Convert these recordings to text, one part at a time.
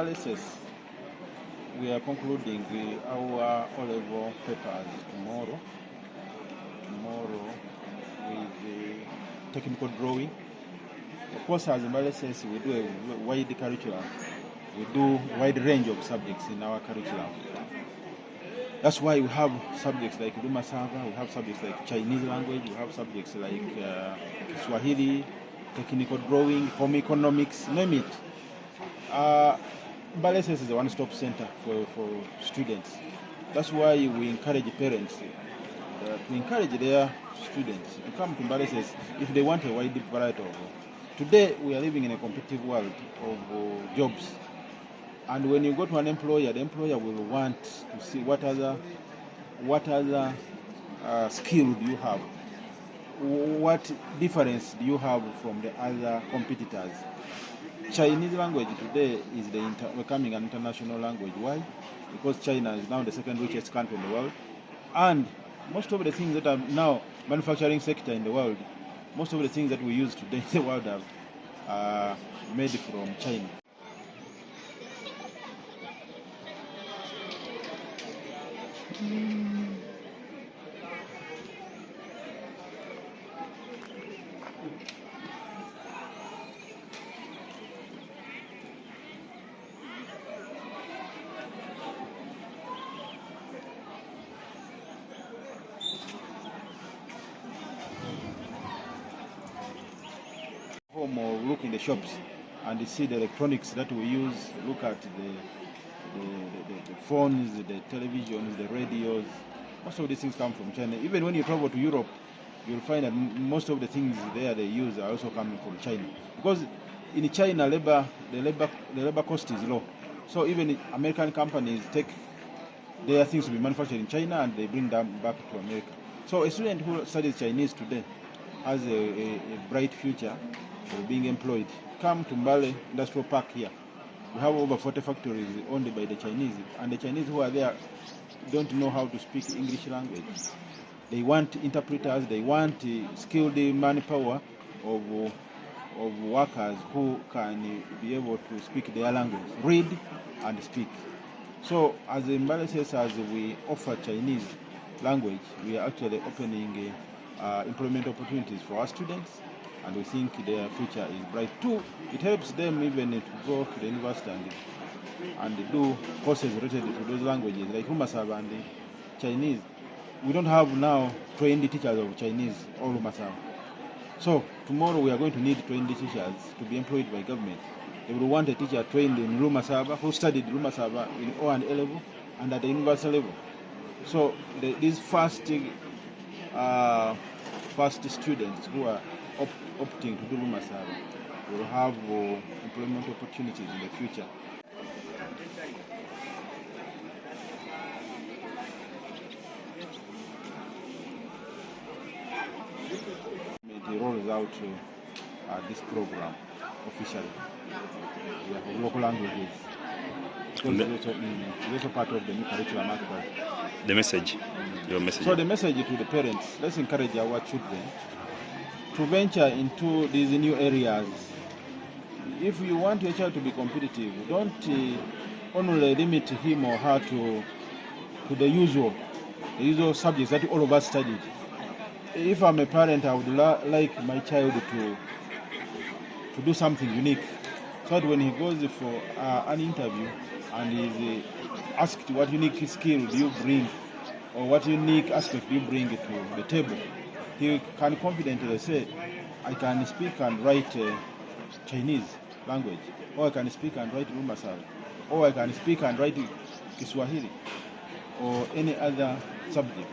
Mbale says we are concluding our O-level papers tomorrow with the technical drawing. Of course, as Mbale says, we do a wide curriculum. We do a wide range of subjects in our curriculum. That's why we have subjects like Lumasaba, we have subjects like Chinese language, we have subjects like Kiswahili, technical drawing, home economics, name it. Mbale says is a one-stop center for students. That's why we encourage parents to encourage their students to come to Mbale says if they want a wide variety of. Today we are living in a competitive world of jobs. And when you go to an employer, the employer will want to see what other skill do you have, what difference do you have from the other competitors. Chinese language today is becoming an international language. Why? Because China is now the second richest country in the world, and most of the things that are now manufacturing sector in the world, most of the things that we use today in the world are made from China. Home or look in the shops and you see the electronics that we use, look at the phones, the televisions, the radios. Most of these things come from China. Even when you travel to Europe, you'll find that most of the things there they use are also coming from China. Because in China, the labor cost is low. So even American companies take their things to be manufactured in China and they bring them back to America. So a student who studies Chinese today has a bright future for being employed. Come to Mbale Industrial Park here. We have over 40 factories owned by the Chinese, and the Chinese who are there don't know how to speak English language. They want interpreters, they want skilled manpower of workers who can be able to speak their language, read and speak. So as Mbale says, as we offer Chinese language, we are actually opening employment opportunities for our students, and we think their future is bright too. It helps them even to go to the university and do courses related to those languages like Lumasaba and Chinese. We don't have now trained teachers of Chinese or Lumasaba. So tomorrow we are going to need trained teachers to be employed by government. They will want a teacher trained in Lumasaba, who studied Lumasaba in O and A level and at the university level. So these first students who are opting to do Lumasaba will have employment opportunities in the future. It rolls out this program officially with local languages. It's also part of the new curriculum article. The message, your message. So the message to the parents, let's encourage our children to venture into these new areas. If you want your child to be competitive, don't only limit him or her to the usual subjects that all of us studied. If I'm a parent, I would like my child to do something unique, so that when he goes for an interview and is asked what unique skill do you bring or what unique aspect do you bring to the table, he can confidently say, I can speak and write Chinese language, or I can speak and write Lumasaba, or I can speak and write Kiswahili, or any other subject.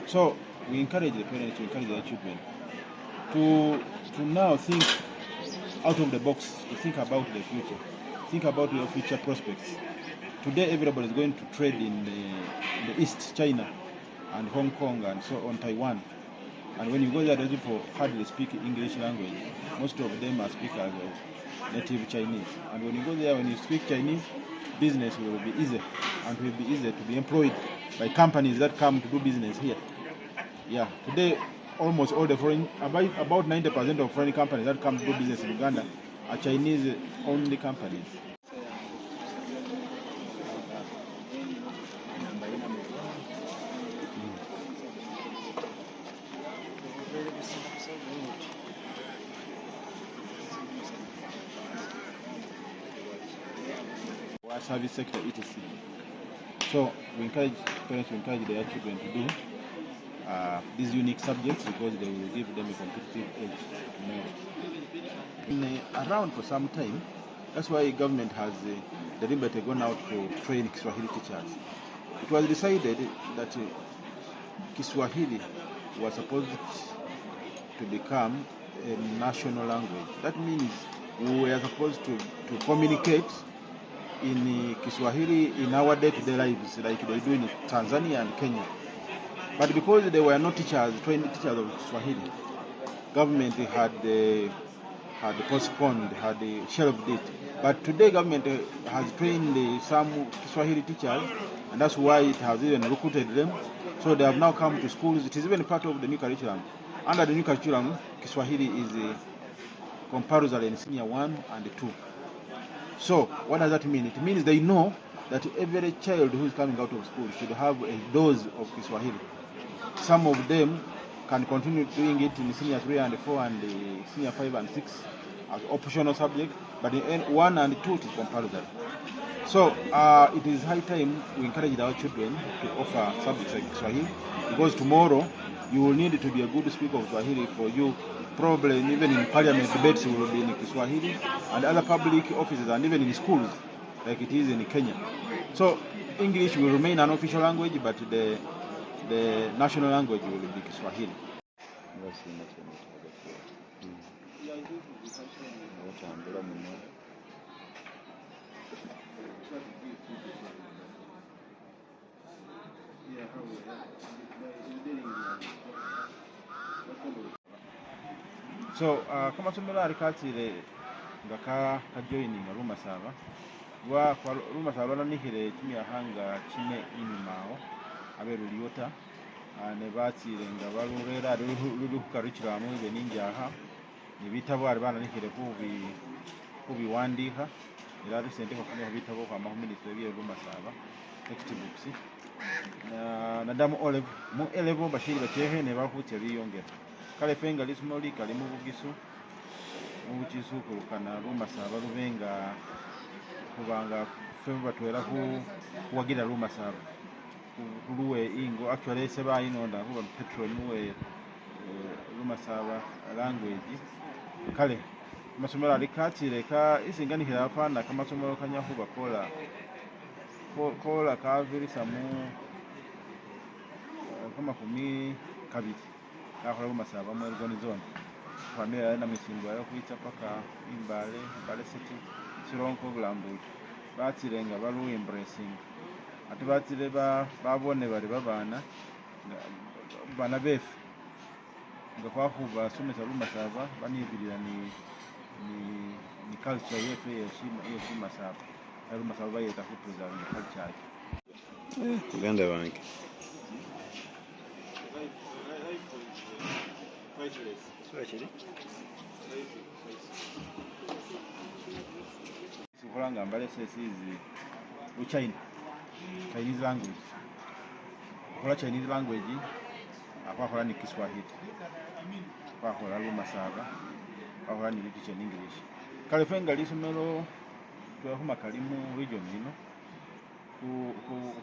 So we encourage the parents to encourage their children to now think out of the box, to think about the future, think about your future prospects. Today everybody is going to trade in the East, China and Hong Kong and so on, Taiwan. And when you go there, those people hardly speak English language. Most of them are speakers of native Chinese. And when you go there, when you speak Chinese, business will be easy, and will be easy to be employed by companies that come to do business here. Yeah, today almost all the foreign, about 90% of foreign companies that come to do business in Uganda are Chinese-only companies. service sector, etc. So we encourage parents to encourage their children to do these unique subjects because they will give them a competitive edge tomorrow. Around for some time, that's why government has deliberately gone out to train Kiswahili teachers. It was decided that Kiswahili was supposed to become a national language. That means we were supposed to communicate in Kiswahili in our day-to-day lives like they do in Tanzania and Kenya. But because there were no teachers, trained teachers of Kiswahili, government had postponed, had shelved it. But today government has trained some Kiswahili teachers, and that's why it has even recruited them. So they have now come to schools. It is even part of the new curriculum. Under the new curriculum, Kiswahili is compulsory in senior 1 and 2. So what does that mean? It means they know that every child who is coming out of school should have a dose of Kiswahili. Some of them can continue doing it in senior 3 and 4 and senior 5 and 6 as optional subject, but in 1 and 2 it is compulsory. So it is high time we encourage our children to offer subjects like Kiswahili, because tomorrow you will need to be a good speaker of Swahili. For you, probably even in parliament debates will be in Kiswahili, and other public offices, and even in schools like it is in Kenya. So English will remain an official language, but the national language will be Kiswahili. So kama tumela alikatile ngaka kajoining Lumasaba wa kwa Lumasaba nihire kimya hanga kine inimao aberuliota ne batire nga balurera lulu curriculum ibe ninjaha ni bitabo ari bana nihire kubi wandika ila recently kwa bitabo kwa ministry ya Lumasaba textbooks na damu olive mu elevo bashiri batehe ne bahuti biyongera kale fenga lisumoli kali mu bugisu kulukana Lumasaba lubenga kubanga femba twera kuwagira Lumasaba kuluwe ingo actually seba inonda kuba petrol nuwe Lumasaba language kale masomero alikatire ka isinganihira apana kama masomero kanyahuba kola kaviri samu kama 12 akora Lumasaba mu organization kwamira na misimbo yo kwita paka Mbale City Sironko Bulambuli batirenga balu embracing ati batire babone bari bana befu nga kwahuba somesa Lumasaba banibirira ni culture yetu ya Lumasaba. Lumasaba yeta kutuza ni culture Uganda banki Kulanga Mbale sesizi China Chinese language. Kola Chinese language apakola ni Kiswahili. Apakola Lumasaba. Apakola ni literature English. Kale fenga lisomero twahuma kalimu region ino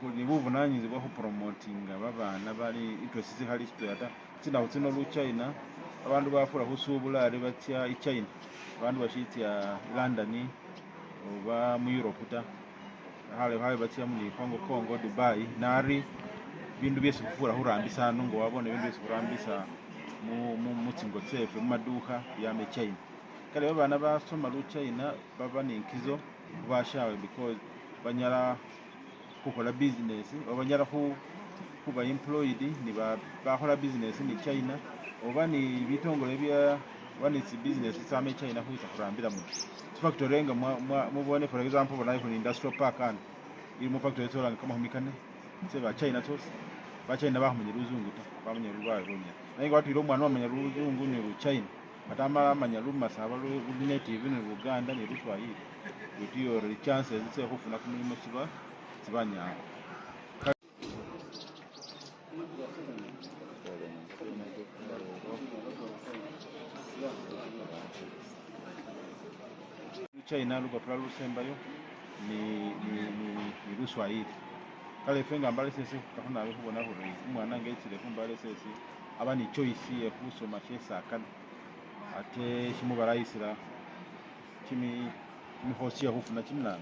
ku nibuvu nanyize bwo promoting abana bali interested hali spread tina utino lu China abantu bafura husubula ari batya I China abantu bashitya London oba mu Europe ta hale batya mu Kongo Dubai nari bindu byese kufura hurambisa ngo wabone bindu byese kurambisa mu tsingo tsefe mu maduka ya me China kale abana basoma lu China baba ninkizo bashawe because banyara kukola business abanyara kuba employed ni bakola business ni China oba ni bitongole bya wanitsi business same China huita kurambira mu factory nga mubone for example bana ku industrial park and iri mu factory tola kama humikane seba China tos ba China bahumye ruzungu ta bamenye rubaye bonya nayo watu iro mwana wamenya ruzungu ni ru China batama amanya Lumasaba lu native ni Uganda ni Kiswahili with your chances zitse kufuna kumulimo sibanya China lugha pra lusemba yo ni Luswahili kale fenga Mbale sese kafuna kubona ko umwana ngetsile kumbale sese aba ni choice ye kusoma chesa kana ate shimubarayisira mihosi ya hufuna kimna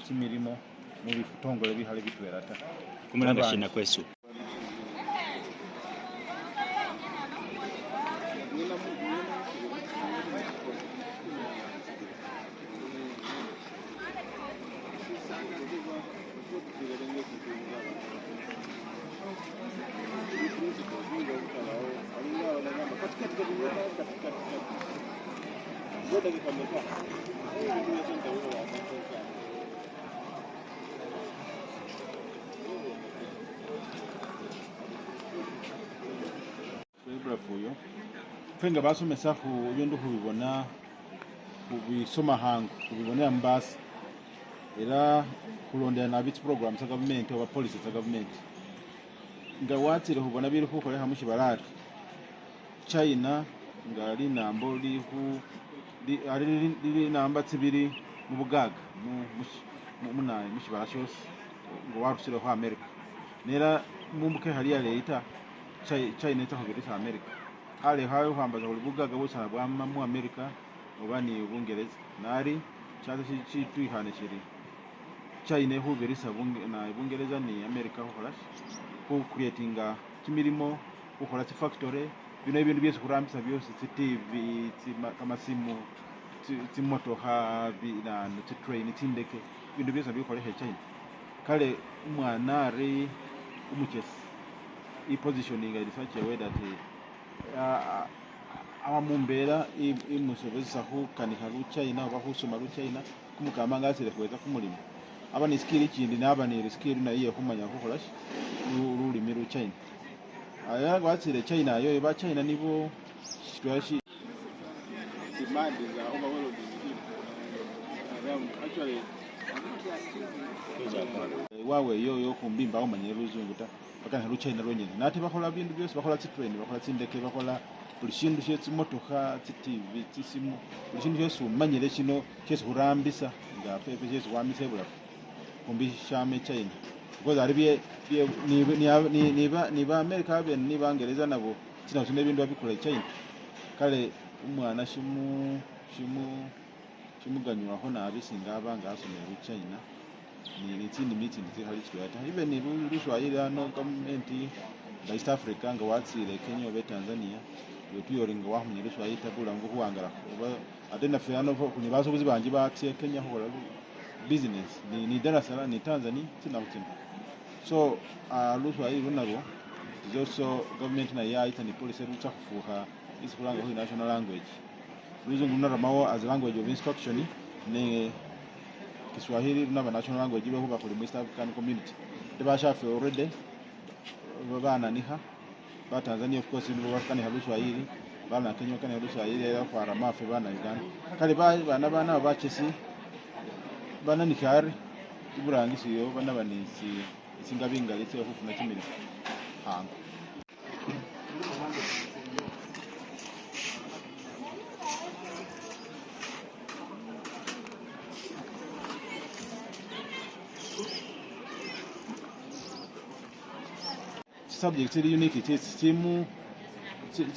kimirimo mu bitongole bihale bitwera ta kumulanga shina kwesu fenga basomesa ku bintu kubibona kubisoma hangu kubibonera mbasi era kulondera na bit programs za government oba policies za government nga watire kubona biri kukole hamu kibalari China nga linambo liri namba tsibiri mu bugaga munaye mushibala cyose ngo warusire ho America nera mumbuke hali leta China itakubirisa America hale hayo hambaza buli bugaga bose bwa mu America oba ni Ubungereza nari cyaza twihane kiri China ihubirisa na Ubungereza ni America ho creatinga kimirimo ukora factory bino ibintu byose kurambisa byose TV kama simu moto ha na train tindeke ibintu byose bikoresha China kale umwana ari umukesi i positioning iri such a way that abamumbera imusobeza ho kanika ru China oba husoma ru China kumukama ngasire kweza kumulimo aba ni skill ikindi naba ni skill na iye kumanya gukora rurimi ru China aya watsire China yo ba China nibo twashi demand is overall actually wawe yo kumbimba omanye ruzungu ta bakana ru China ronyene nati bakola bintu byose bakola train bakola tsindeke bakola bulishindu cyetse motoka TV tsisimu bulishindu cyose umanyire kino cyese urambisa nga pepe cyese wamise bula kumbishame China because ari bye ni ba America be ni bangereza nabo kina tune bintu babikora China kale umwana shimuganywa ho nabisinga abanga asomera China ni tindi meeting zihali twata even ni Luswahili no government ba East Africa nga watsire Kenya oba Tanzania yotuyoringa wa mu Luswahili tabula ngo kuwangala oba atenda fano kunibazo kuzibanje batse Kenya ho business ni darasala ni Tanzania tinakutina so Luswahili runabo is also government na ya itani policy rucha kufuha isikulanga ho national language luzungu naramawo as language of instruction ne Kiswahili runaba national language ibe kuba kuli East African community tebashafe already babana niha ba Tanzania of course nibo bakani Luswahili bana Kenya kani Luswahili ya kwa ramafe bana Uganda kali bana bachesi bana nikari iburangisi yo bana banisi singabinga letse kufuna kimiri hango subject iri unique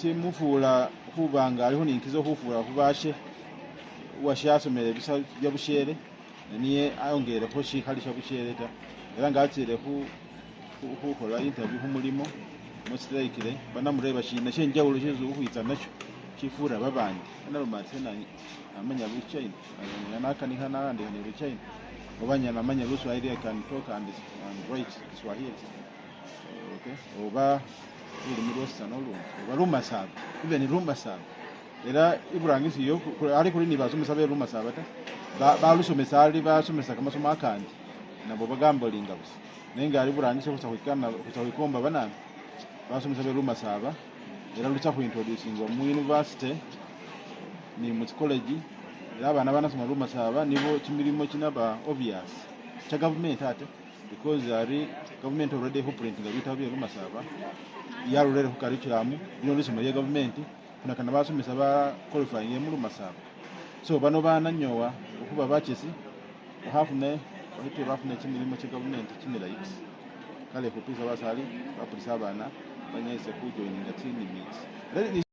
timu fula kubanga aliho ninkizo kufura kubashe washasomere bisa bya bushere niye ayongere ko shikali sha bushere ta era ngatsire ku kola interview humulimo musitrekire banamureba shina shenjawulo shezu kuitsa nacho kifura babandi analomate nani amanya bu China yanaka ni hana ande ni China obanya namanya Luswahili can talk and write Kiswahili okay oba ili mirosa no Lumasaba even Lumasaba era iburangisi yo ari kuri nibasomesa be Lumasaba ta balusomesa ali basomesa kama soma kandi nabo bagambolinga busa nenga ari burangise kusa kwikana kusa kwikomba banana basomesa be Lumasaba era lutsa ku introducing mu university ni mu college era abana banasoma Lumasaba nibo kimirimo kinaba obvious cha government ate because ari government already who printing bita bya Lumasaba yarulere ku curriculum bino lisoma ya government kuna kana basomesa ba qualifying mu Lumasaba so bano bana nyowa okuba bachesi hafune bahite bafune kimilimo kya government kimilaiks kale khupisa basali bapulisa abana banyayise kujoininga tsinimits.